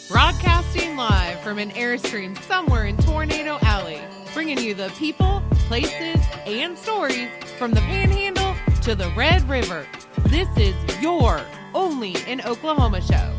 Broadcasting live from an Airstream somewhere in Tornado Alley, bringing you the people, places, and stories from the Panhandle to the Red River. This is your Only in Oklahoma show.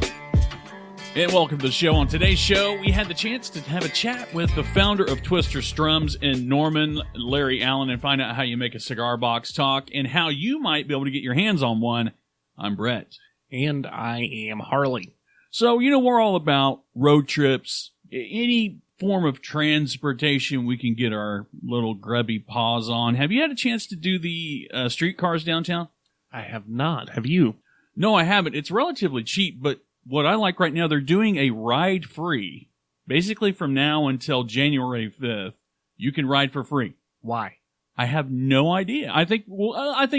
And welcome to the show. On today's show, we had the chance to have a chat with the founder of Twister Strums in Norman, Larry Allen, and find out how you make a cigar box talk and how you might be able to get your hands on one. I'm Brett. And I am Harley. So, you know, we're all about road trips, any form of transportation we can get our little grubby paws on. Have you had a chance to do the streetcars downtown? I have not. Have you? No, I haven't. It's relatively cheap, but what I like right now, they're doing a ride free. Basically, from now until January 5th, you can ride for free. Why? I have no idea. I think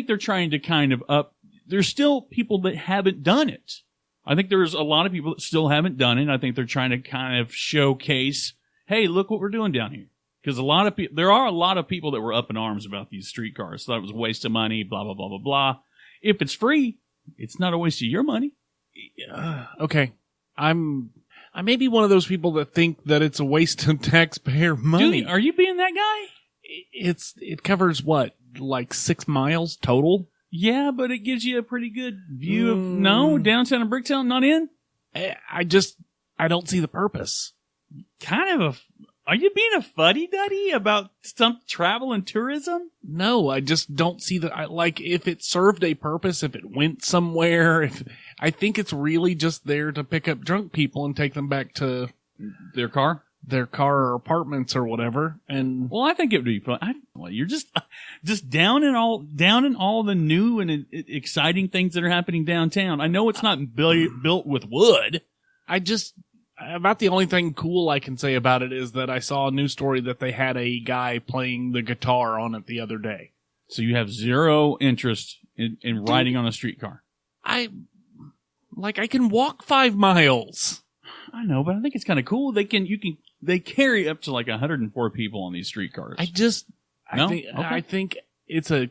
they're trying to kind of up. There's still people that haven't done it. I think there's a lot of people that still haven't done it. I think they're trying to kind of showcase, hey, look what we're doing down here. Because there are a lot of people that were up in arms about these streetcars. Thought it was a waste of money, blah, blah, blah, blah, blah. If it's free, it's not a waste of your money. Okay. I may be one of those people that think that it's a waste of taxpayer money. Dude, are you being that guy? It covers what, like 6 miles total? Yeah, but it gives you a pretty good view of, no, downtown and Bricktown, not in? I don't see the purpose. Are you being a fuddy-duddy about some travel and tourism? No, I just don't see if it served a purpose, if it went somewhere, I think it's really just there to pick up drunk people and take them back to their car or apartments or whatever. And well, I think it would be fun. You're just down in all the new and exciting things that are happening downtown. I know it's not built with wood. About the only thing cool I can say about it is that I saw a news story that they had a guy playing the guitar on it the other day. So you have zero interest in riding on a streetcar? I can walk 5 miles. I know, but I think it's kind of cool. They carry up to like 104 people on these streetcars. I think it's a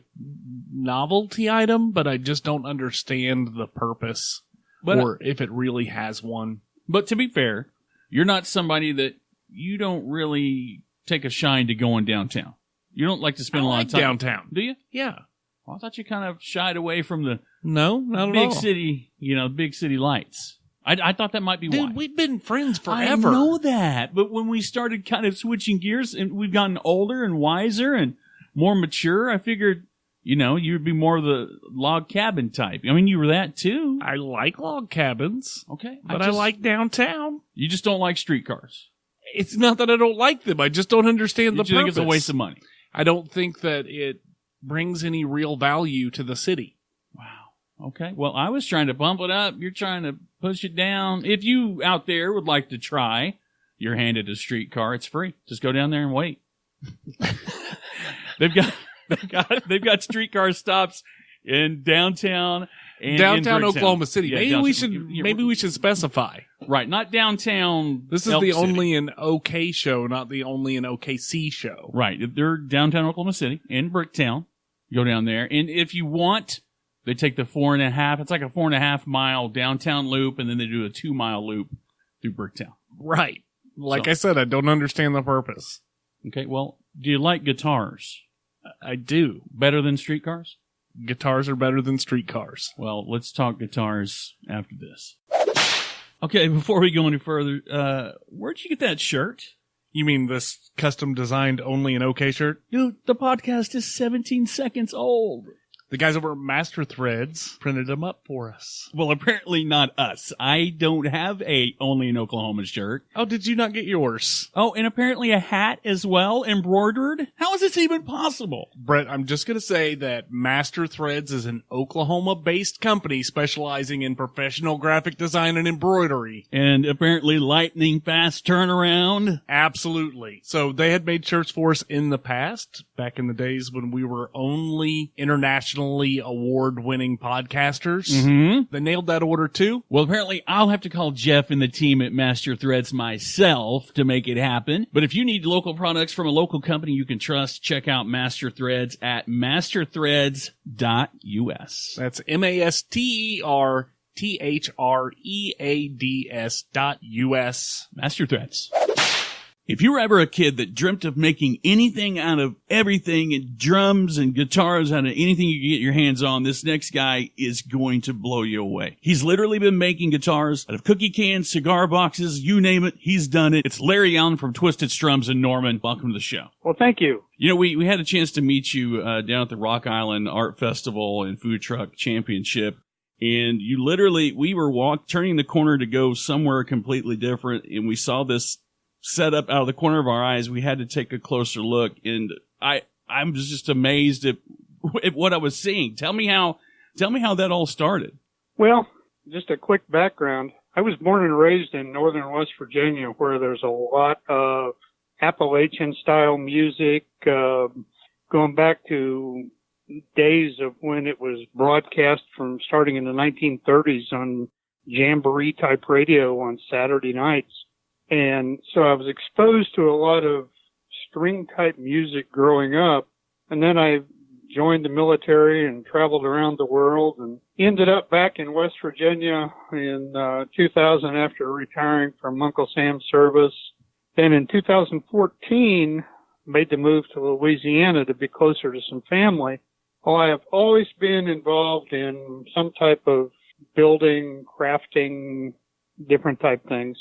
novelty item, but I just don't understand the purpose or if it really has one. But to be fair, you're not somebody that you don't really take a shine to going downtown. You don't like to spend a lot of time downtown. Do you? Yeah. Well, I thought you kind of shied away from the not at big all. city, big city lights. I thought that might be why. Dude, we've been friends forever. I know that, but when we started kind of switching gears and we've gotten older and wiser and more mature, I figured, you'd be more of the log cabin type. I mean, you were that too. I like log cabins. Okay. But I like downtown. You just don't like streetcars. It's not that I don't like them. I just don't understand the purpose. You think it's a waste of money? I don't think that it brings any real value to the city. Wow. Okay. Well, I was trying to bump it up. You're trying to push it down. If you out there would like to try your hand at a streetcar, it's free. Just go down there and wait. They've got streetcar stops in downtown and downtown in Oklahoma City. Yeah, maybe we should specify. Right, not downtown. This is the OnlyinOKShow show, not the OnlyinOKC show. Right, they're downtown Oklahoma City in Bricktown. Go down there, and if you want, they take the 4.5. It's like a 4.5 mile downtown loop, and then they do a 2 mile loop through Bricktown. Right. I said, I don't understand the purpose. Okay. Well, do you like guitars? I do. Better than streetcars? Guitars are better than streetcars. Well, let's talk guitars after this. Okay, before we go any further, where'd you get that shirt? You mean this custom-designed OnlyinOK shirt? Dude, the podcast is 17 seconds old. The guys over at Master Threads printed them up for us. Well, apparently not us. I don't have a Only in Oklahoma shirt. Oh, did you not get yours? Oh, and apparently a hat as well, embroidered? How is this even possible? Brett, I'm just going to say that Master Threads is an Oklahoma-based company specializing in professional graphic design and embroidery. And apparently lightning fast turnaround? Absolutely. So they had made shirts for us in the past, back in the days when we were only international award-winning podcasters. Mm-hmm. They nailed that order too. Well, apparently I'll have to call Jeff and the team at Master Threads myself to make it happen. But if you need local products from a local company you can trust, check out Master Threads at masterthreads.us. That's MasterThreads.us. THREADS.US. Master Threats. If you were ever a kid that dreamt of making anything out of everything and drums and guitars out of anything you can get your hands on, this next guy is going to blow you away. He's literally been making guitars out of cookie cans, cigar boxes, you name it. He's done it. It's Larry Allen from Twisted Strums in Norman. Welcome to the show. Well, thank you. You know, we had a chance to meet you down at the Rock Island Art Festival and Food Truck Championship. And you literally, we were turning the corner to go somewhere completely different, and we saw this set up out of the corner of our eyes. We had to take a closer look, and I'm just amazed at what I was seeing. Tell me how that all started. Well, just a quick background. I was born and raised in northern West Virginia, where there's a lot of Appalachian style music, going back to days of when it was broadcast from starting in the 1930s on Jamboree type radio on Saturday nights. And so I was exposed to a lot of string type music growing up. And then I joined the military and traveled around the world and ended up back in West Virginia in 2000 after retiring from Uncle Sam's service. Then in 2014, made the move to Louisiana to be closer to some family. Well, I have always been involved in some type of building, crafting, different type things.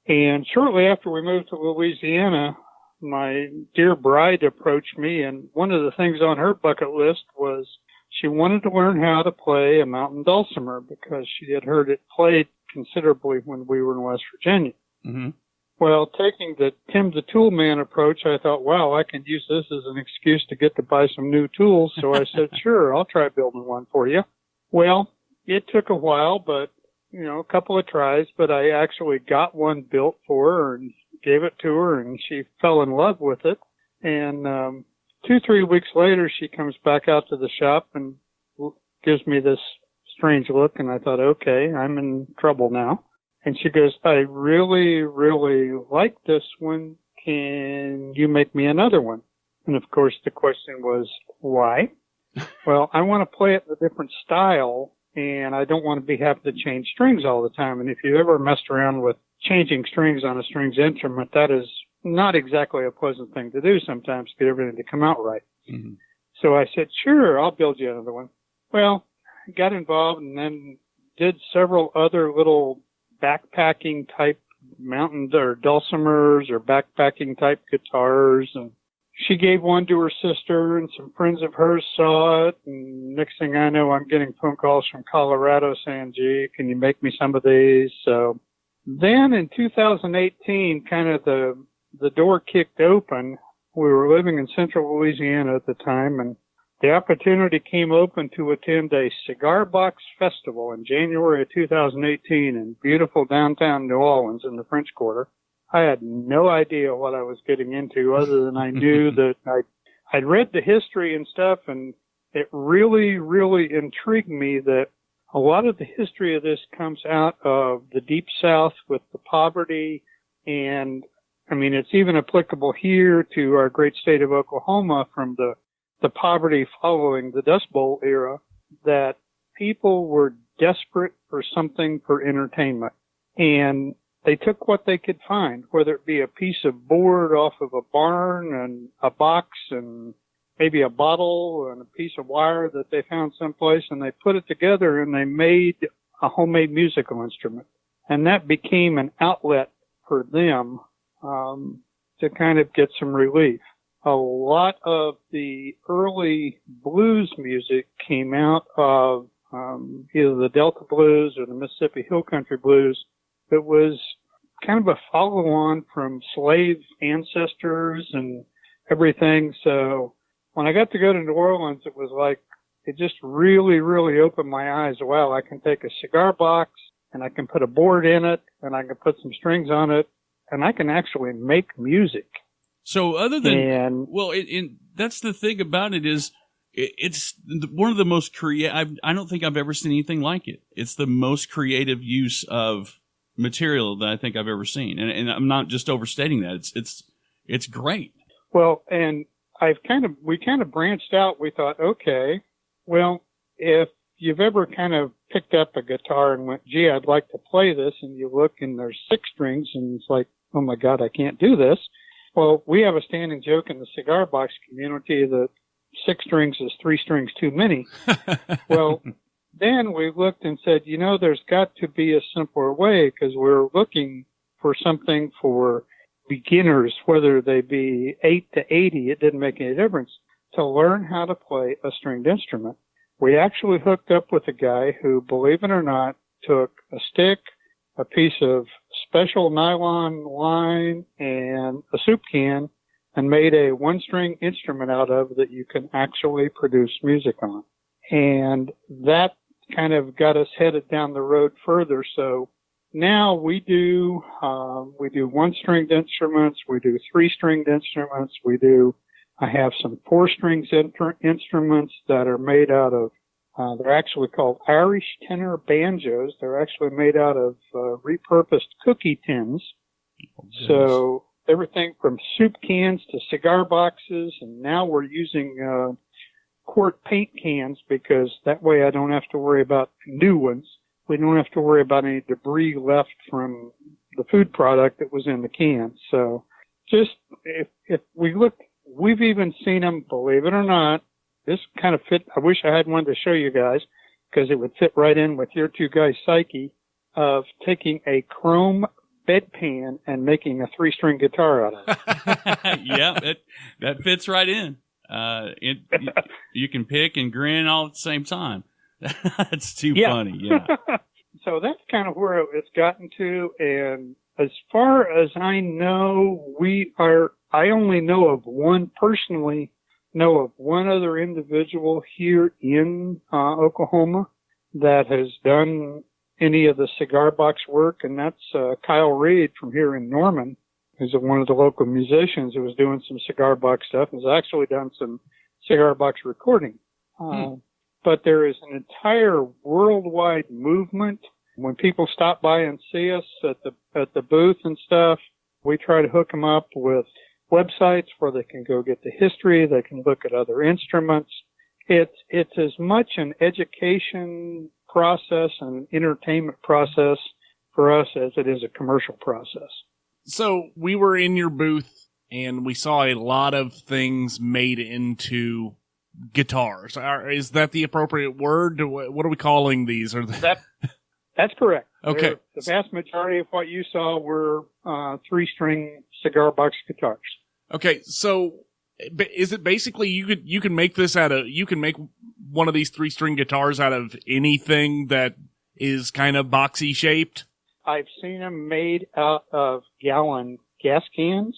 And shortly after we moved to Louisiana, my dear bride approached me, and one of the things on her bucket list was she wanted to learn how to play a mountain dulcimer because she had heard it played considerably when we were in West Virginia. Mm-hmm. Well, taking the Tim the Tool Man approach, I thought, wow, I can use this as an excuse to get to buy some new tools. So I said, sure, I'll try building one for you. Well, it took a while, but a couple of tries, but I actually got one built for her and gave it to her, and she fell in love with it. And 2-3 weeks later, she comes back out to the shop and gives me this strange look, and I thought, okay, I'm in trouble now. And she goes, I really, really like this one. Can you make me another one? And of course, the question was, why? Well, I want to play it in a different style, and I don't want to be having to change strings all the time. And if you've ever messed around with changing strings on a strings instrument, that is not exactly a pleasant thing to do sometimes to get everything to come out right. Mm-hmm. So I said, sure, I'll build you another one. Well, I got involved and then did several other little backpacking type mountain or dulcimers or backpacking type guitars, and she gave one to her sister, and some friends of hers saw it, and next thing I know, I'm getting phone calls from Colorado saying, gee, can you make me some of these? So then in 2018, kind of the door kicked open. We were living in central Louisiana at the time, and the opportunity came open to attend a cigar box festival in January of 2018 in beautiful downtown New Orleans in the French Quarter. I had no idea what I was getting into other than I knew that I'd read the history and stuff, and it really, really intrigued me that a lot of the history of this comes out of the Deep South with the poverty, and I mean, it's even applicable here to our great state of Oklahoma from the poverty following the Dust Bowl era, that people were desperate for something for entertainment. And they took what they could find, whether it be a piece of board off of a barn and a box and maybe a bottle and a piece of wire that they found someplace, and they put it together and they made a homemade musical instrument. And that became an outlet for them to kind of get some relief. A lot of the early blues music came out of either the Delta Blues or the Mississippi Hill Country Blues. It was kind of a follow-on from slave ancestors and everything. So when I got to go to New Orleans, it was like, it just really, really opened my eyes. Wow, I can take a cigar box and I can put a board in it and I can put some strings on it and I can actually make music. So other than, that's the thing about it is it's one of the most creative, I don't think I've ever seen anything like it. It's the most creative use of material that I think I've ever seen. And I'm not just overstating that. It's great. Well, and we kind of branched out. We thought, okay, well, if you've ever kind of picked up a guitar and went, gee, I'd like to play this, and you look and there's 6 strings, and it's like, oh my God, I can't do this. Well, we have a standing joke in the cigar box community that 6 strings is 3 strings too many. Well, then we looked and said, there's got to be a simpler way, because we're looking for something for beginners, whether they be 8 to 80, it didn't make any difference, to learn how to play a stringed instrument. We actually hooked up with a guy who, believe it or not, took a stick, a piece of special nylon line, and a soup can, and made a 1-string instrument out of that you can actually produce music on. And that kind of got us headed down the road further. So now we do 1-stringed instruments, we do 3-stringed instruments, I have some 4-stringed instruments that are made out of, they're actually called Irish tenor banjos. They're actually made out of repurposed cookie tins. So everything from soup cans to cigar boxes, and now we're using quart paint cans, because that way I don't have to worry about new ones. We don't have to worry about any debris left from the food product that was in the can. So just if we look, we've even seen them, believe it or not, this kind of fit. I wish I had one to show you guys, because it would fit right in with your two guys' psyche, of taking a chrome bedpan and making a 3-string guitar out of it. Yeah, that fits right in. You can pick and grin all at the same time. That's too funny. Yeah. So that's kind of where it's gotten to. And as far as I know, I only personally know of one other individual here in Oklahoma that has done any of the cigar box work, and that's Kyle Reed from here in Norman, who's one of the local musicians who was doing some cigar box stuff and has actually done some cigar box recording. But there is an entire worldwide movement. When people stop by and see us at the booth and stuff, we try to hook them up with websites where they can go get the history. They can look at other instruments. It's as much an education process and an entertainment process for us as it is a commercial process. So we were in your booth and we saw a lot of things made into guitars. Is that the appropriate word? What are we calling these? That's correct. Okay. The vast majority of what you saw were 3-string cigar box guitars. Okay, so is it basically you can make one of these 3-string guitars out of anything that is kind of boxy shaped? I've seen them made out of gallon gas cans.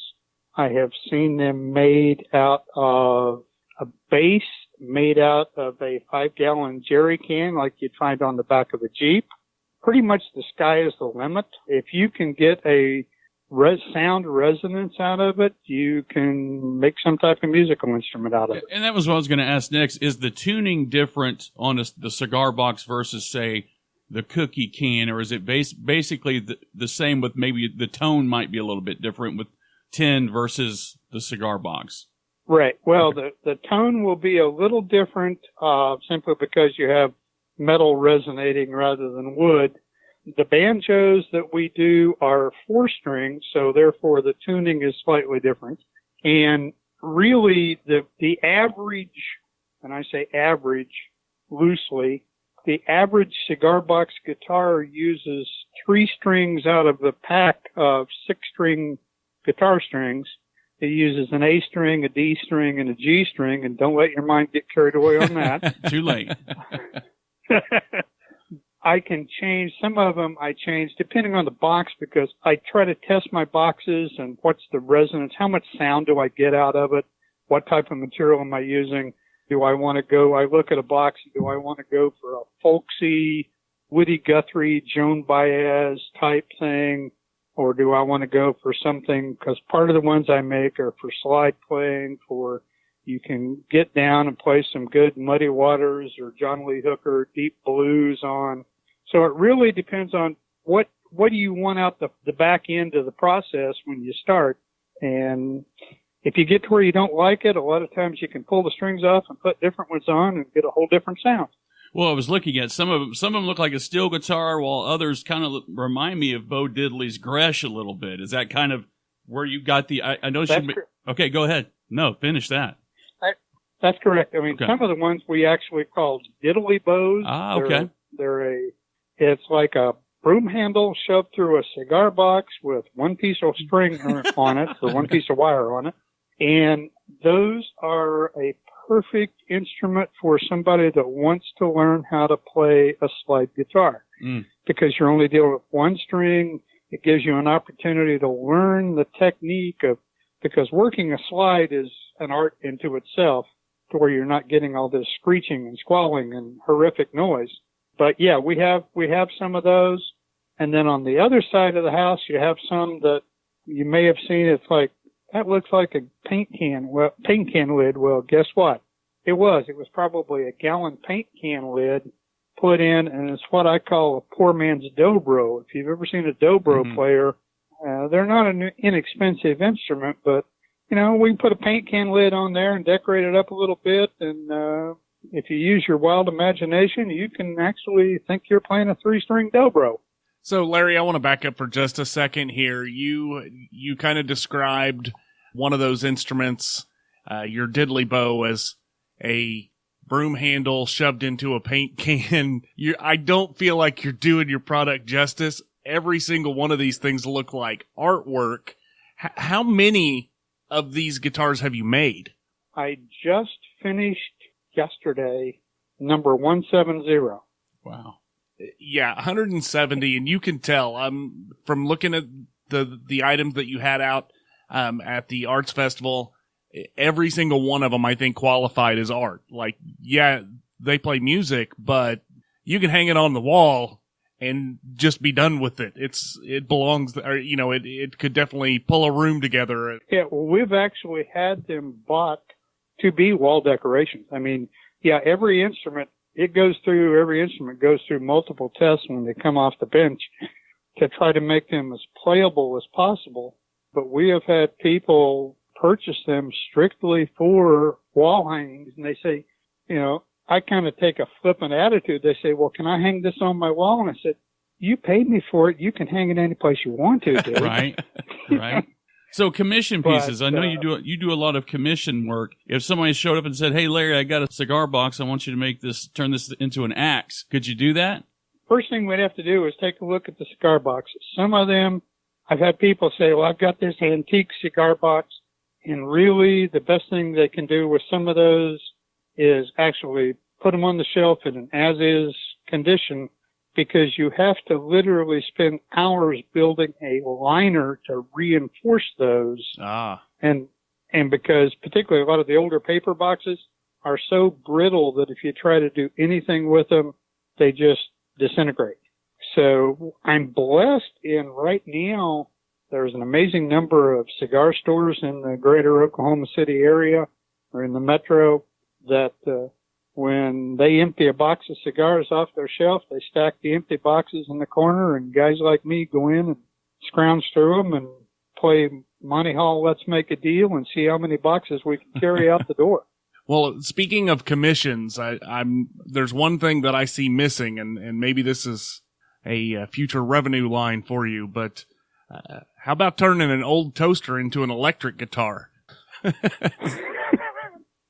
I have seen them made out of a base made out of a 5-gallon jerry can like you'd find on the back of a Jeep. Pretty much the sky is the limit. If you can get a sound resonance out of it, you can make some type of musical instrument out of it. And that was what I was going to ask next. Is the tuning different on the cigar box versus, say, the cookie can, or is it basically the same with maybe the tone might be a little bit different with tin versus the cigar box? Right. Well, the tone will be a little different simply because you have metal resonating rather than wood. The banjos that we do are 4-string, so therefore the tuning is slightly different. And really the average, and I say average loosely, the average cigar box guitar uses 3 strings out of the pack of 6-string guitar strings. It uses an A string, a D string, and a G string, and don't let your mind get carried away on that. Too late. I can change, some of them I change depending on the box, because I try to test my boxes and what's the resonance, how much sound do I get out of it, what type of material am I using, I look at a box, do I want to go for a folksy, Woody Guthrie, Joan Baez type thing, or do I want to go for something, because part of the ones I make are for slide playing, for you can get down and play some good Muddy Waters or John Lee Hooker deep blues on. So it really depends on what do you want out the back end of the process when you start. And if you get to where you don't like it, a lot of times you can pull the strings off and put different ones on and get a whole different sound. Well, I was looking at some of them. Some of them look like a steel guitar, while others kind of remind me of Bo Diddley's Gresh a little bit. Is that kind of where you got the? I know she. Okay, go ahead. No, finish that. That's correct. I mean, okay. Some of the ones we actually called diddly bows. Ah, okay. It's like a broom handle shoved through a cigar box with one piece of string on it, or one piece of wire on it. And those are a perfect instrument for somebody that wants to learn how to play a slide guitar. Because you're only dealing with one string. It gives you an opportunity to learn the technique because working a slide is an art into itself, to where you're not getting all this screeching and squalling and horrific noise. But yeah, we have some of those. And then on the other side of the house, you have some that you may have seen. It's like, that looks like a paint can lid. Well, guess what? It was probably a gallon paint can lid put in, and it's what I call a poor man's dobro. If you've ever seen a dobro player, they're not an inexpensive instrument, but we can put a paint can lid on there and decorate it up a little bit. And if you use your wild imagination, you can actually think you're playing a 3-string dobro. So, Larry, I want to back up for just a second here. You kind of described one of those instruments, your diddly bow, as a broom handle shoved into a paint can. I don't feel like you're doing your product justice. Every single one of these things look like artwork. How many of these guitars have you made? I just finished yesterday number 170. Wow. Yeah, 170, and you can tell from looking at the items that you had out at the Arts Festival. Every single one of them, I think, qualified as art. Like, yeah, they play music, but you can hang it on the wall and just be done with it. It belongs, or, it could definitely pull a room together. Yeah, well, we've actually had them bought to be wall decorations. I mean, yeah, every instrument goes through multiple tests when they come off the bench to try to make them as playable as possible. But we have had people purchase them strictly for wall hangings, and they say, I kind of take a flippant attitude. They say, well, can I hang this on my wall? And I said, you paid me for it. You can hang it any place you want to, dude. Right. So commission pieces. I know you do a lot of commission work. If somebody showed up and said, hey, Larry, I got a cigar box. I want you to turn this into an axe. Could you do that? First thing we'd have to do is take a look at the cigar box. Some of them, I've had people say, well, I've got this antique cigar box. And really, the best thing they can do with some of those is actually put them on the shelf in an as-is condition, because you have to literally spend hours building a liner to reinforce those. And because particularly a lot of the older paper boxes are so brittle that if you try to do anything with them, they just disintegrate. So I'm blessed in right now, there's an amazing number of cigar stores in the greater Oklahoma City area or in the metro that when they empty a box of cigars off their shelf, they stack the empty boxes in the corner, and guys like me go in and scrounge through them and play Monty Hall, let's make a deal, and see how many boxes we can carry out the door. Well, speaking of commissions, there's one thing that I see missing, and maybe this is a future revenue line for you, but how about turning an old toaster into an electric guitar?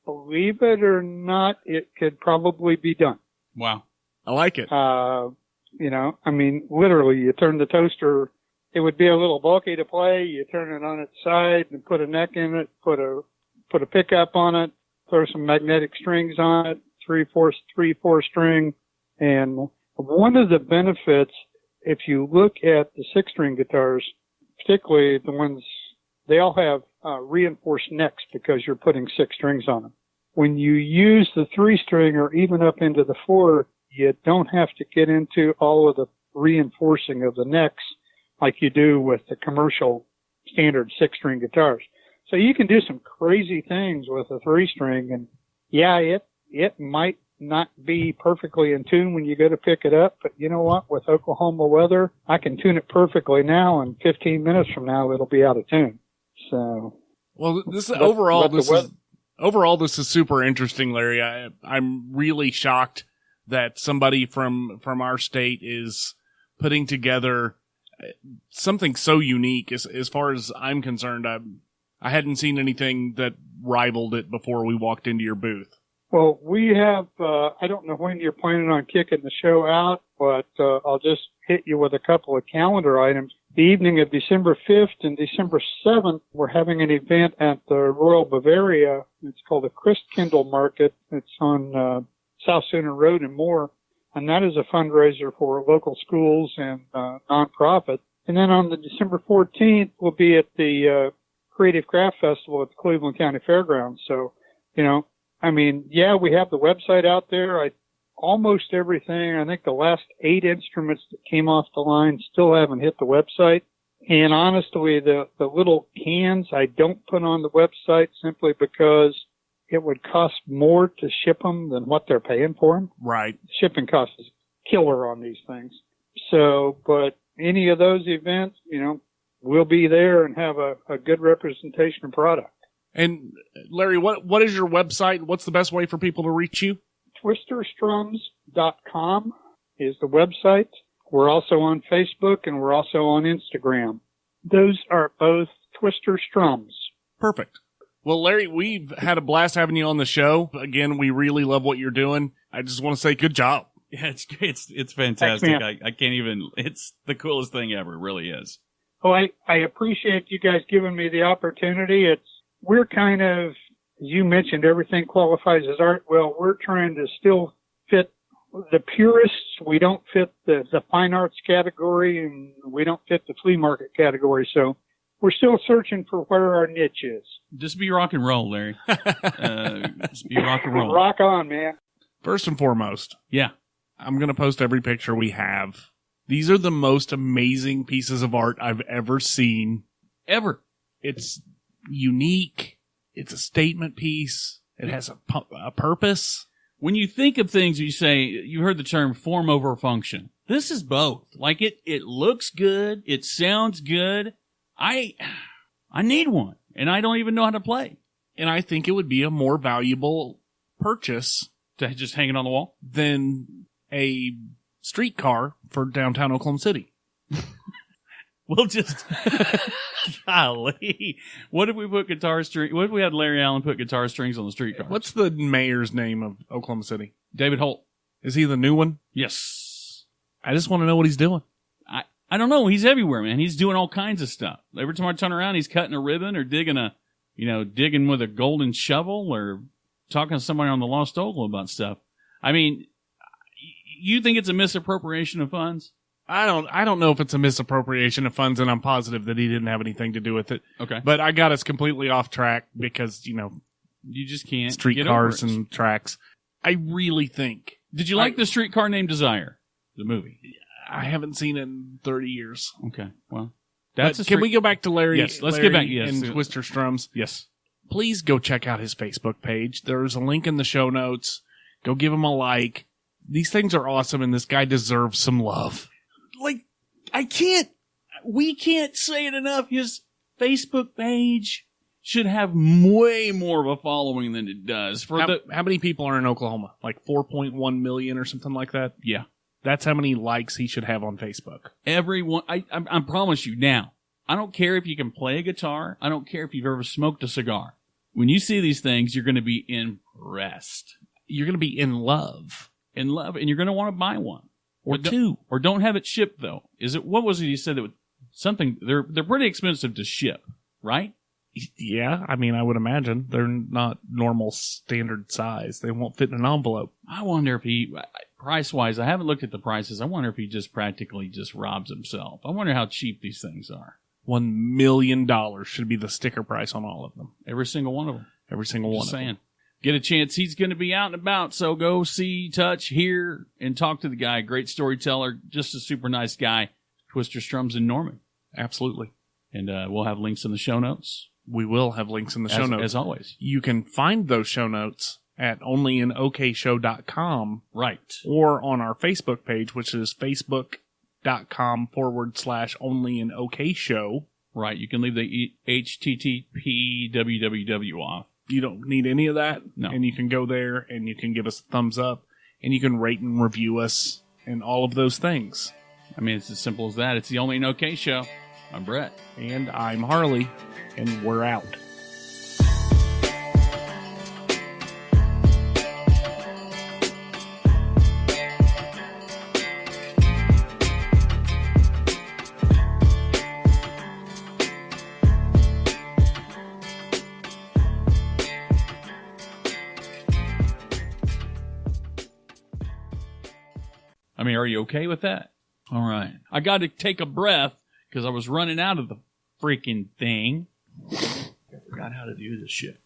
Believe it or not, it could probably be done. Wow. I like it. Literally, you turn the toaster, it would be a little bulky to play. You turn it on its side and put a neck in it, put a pickup on it, throw some magnetic strings on it, 3/4 string. And one of the benefits, if you look at the 6-string guitars, particularly the ones, they all have reinforced necks because you're putting 6 strings on them. When you use the 3-string or even up into the 4, you don't have to get into all of the reinforcing of the necks like you do with the commercial standard 6-string guitars. So you can do some crazy things with a 3-string, and yeah, it might not be perfectly in tune when you go to pick it up, but you know what? With Oklahoma weather, I can tune it perfectly now, and 15 minutes from now, it'll be out of tune. So, well, this overall, this is super interesting, Larry. I'm really shocked that somebody from our state is putting together something so unique. As far as I'm concerned, I hadn't seen anything that rivaled it before we walked into your booth. Well, we have, I don't know when you're planning on kicking the show out, but I'll just hit you with a couple of calendar items. The evening of December 5th and December 7th, we're having an event at the Royal Bavaria. It's called the Christkindl Market. It's on South Center Road and more. And that is a fundraiser for local schools and nonprofit. And then on the December 14th, we'll be at the Creative Craft Festival at the Cleveland County Fairgrounds. So, you know, I mean, yeah, we have the website out there. Almost everything. I think the last 8 instruments that came off the line still haven't hit the website. And honestly, the little cans I don't put on the website simply because it would cost more to ship them than what they're paying for them. Right. Shipping cost is killer on these things. So, but any of those events, you know, we'll be there and have a good representation of product. And Larry, what is your website? What's the best way for people to reach you? twisterstrums.com is the website. We're also on Facebook and we're also on Instagram. Those are both Twister Strums. Perfect. Well, Larry, we've had a blast having you on the show. Again, we really love what you're doing. I just want to say good job. Yeah, it's fantastic. I can't even, it's the coolest thing ever. It really is. Oh, I appreciate you guys giving me the opportunity. We're kind of, you mentioned everything qualifies as art. Well, we're trying to still fit the purists. We don't fit the fine arts category, and we don't fit the flea market category. So we're still searching for where our niche is. Just be rock and roll, Larry. Just be rock and roll. Rock on, man. First and foremost, yeah, I'm going to post every picture we have. These are the most amazing pieces of art I've ever seen. Ever. It's unique. It's a statement piece. It has a purpose. When you think of things, you say, you heard the term form over function. This is both. Like it looks good. It sounds good. I need one, and I don't even know how to play. And I think it would be a more valuable purchase to just hang it on the wall than a streetcar for downtown Oklahoma City. We'll just, golly. What if we put what if we had Larry Allen put guitar strings on the streetcar? What's the mayor's name of Oklahoma City? David Holt. Is he the new one? Yes. I just want to know what he's doing. I don't know. He's everywhere, man. He's doing all kinds of stuff. Every time I turn around, he's cutting a ribbon or digging with a golden shovel or talking to somebody on the Lost Ogle about stuff. I mean, you think it's a misappropriation of funds? I don't know if it's a misappropriation of funds, and I'm positive that he didn't have anything to do with it. Okay. But I got us completely off track because, you just can't. Streetcars and tracks. I really think. Did you like the streetcar named Desire, the movie? I haven't seen it in 30 years. Okay. Well, can we go back to Larry? Yes, let's get back. Yes. And Twister Strums. Yes. Please go check out his Facebook page. There's a link in the show notes. Go give him a like. These things are awesome, and this guy deserves some love. Like, we can't say it enough. His Facebook page should have way more of a following than it does. How many people are in Oklahoma? Like 4.1 million or something like that? Yeah. That's how many likes he should have on Facebook. Everyone, I promise you now, I don't care if you can play a guitar. I don't care if you've ever smoked a cigar. When you see these things, you're going to be impressed. You're going to be in love. And you're going to want to buy one. Or two. Or don't have it shipped, though. What was it you said that would something, they're pretty expensive to ship, right? Yeah, I mean, I would imagine. They're not normal standard size. They won't fit in an envelope. I wonder if price-wise, I haven't looked at the prices. I wonder if he just practically just robs himself. I wonder how cheap these things are. $1 million should be the sticker price on all of them. Every single one of them. Every single one of them. Get a chance. He's going to be out and about, so go see, touch, hear, and talk to the guy. Great storyteller, just a super nice guy. Twister Strums in Norman. Absolutely. And we'll have links in the show notes. We will have links in the show notes. As always. You can find those show notes at OnlyinOKShow.com. Right. Or on our Facebook page, which is Facebook.com/OnlyinOKShow. Right. You can leave the HTTP www off. You don't need any of that. No. And you can go there and you can give us a thumbs up. and you can rate and review us and all of those things. I mean, it's as simple as that. It's the Only in OK Show. I'm Brett. And I'm Harley, and we're out. I mean, are you okay with that? All right. I got to take a breath because I was running out of the freaking thing. I forgot how to do this shit.